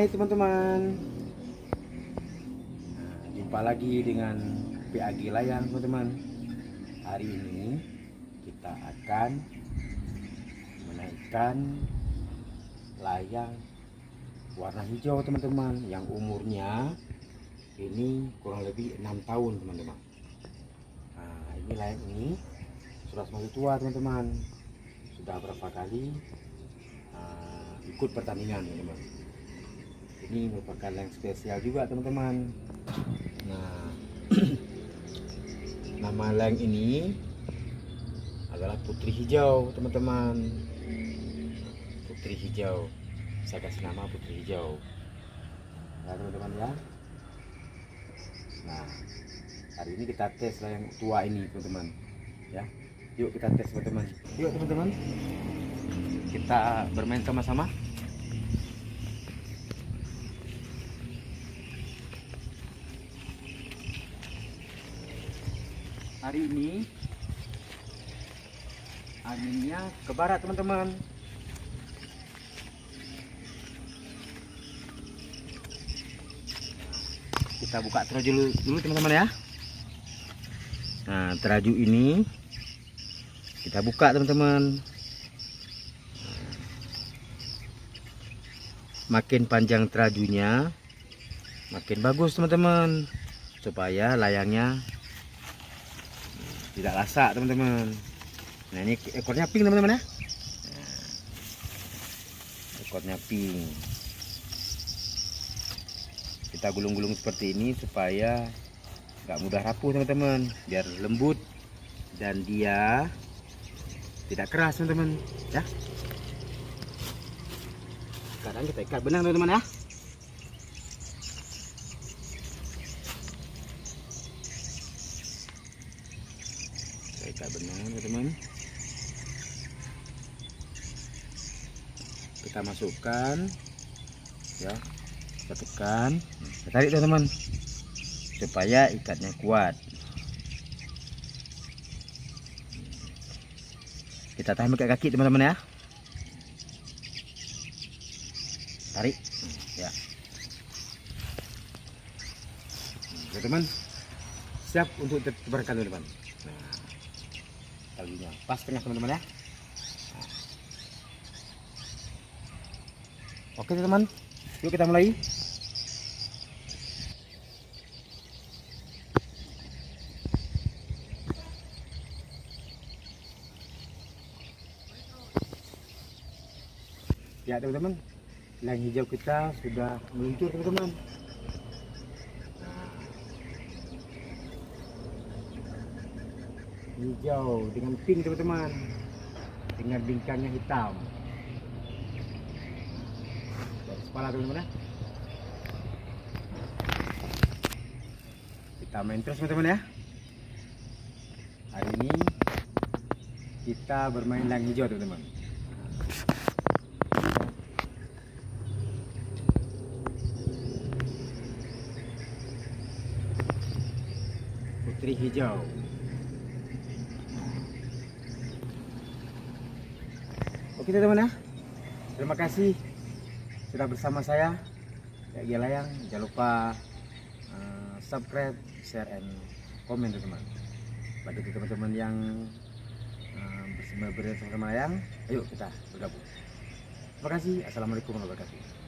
Hai teman-teman. Jumpa lagi dengan PAG Layang teman-teman. Hari ini kita akan menaikkan layang warna hijau teman-teman, yang umurnya ini kurang lebih 6 tahun teman-teman. Nah, ini layang ini sudah semakin tua teman-teman. Sudah berapa kali ikut pertandingan teman-teman. Ini merupakan layang spesial juga teman-teman. Nah, nama layang ini adalah Putri Hijau teman-teman. Putri Hijau, saya kasih nama Putri Hijau ya teman-teman ya. Nah, hari ini kita tes layang tua ini teman-teman ya. Yuk kita tes teman-teman. Yuk teman-teman, kita bermain sama-sama. Hari ini anginnya ke barat teman-teman. Kita buka teraju dulu teman-teman ya. Nah, teraju ini kita buka teman-teman. Makin panjang terajunya makin bagus teman-teman, supaya layangnya tidak lasak teman-teman. Nah, ini ekornya pink teman-teman ya. Nah, ekornya pink. Kita gulung-gulung seperti ini supaya nggak mudah rapuh teman-teman, biar lembut dan dia tidak keras teman-teman ya. Sekarang kita ikat benang teman-teman ya. Ikat benang teman-teman. Kita masukkan ya, kita tekan, kita tarik teman-teman supaya ikatnya kuat. Kita tahan pakai kaki teman-teman ya. Tarik ya. Teman-teman siap untuk ditebarkan teman-teman. Nah, talinya pas tengah teman-teman ya. Oke teman-teman, yuk kita mulai. Ya teman-teman, layang hijau kita sudah meluncur teman-teman. Hijau dengan pink teman-teman, dengan bingkangnya hitam. Dari kepala teman-teman ya. Kita main terus teman-teman ya. Hari ini kita bermain layang hijau teman-teman. Putri Hijau. Oke teman-teman ya, terima kasih sudah bersama saya PAG Layang. Jangan lupa subscribe, share, and komen teman-teman. Bagi teman-teman yang bersama layang, ayo kita bergabung. Terima kasih. Assalamualaikum warahmatullahi wabarakatuh.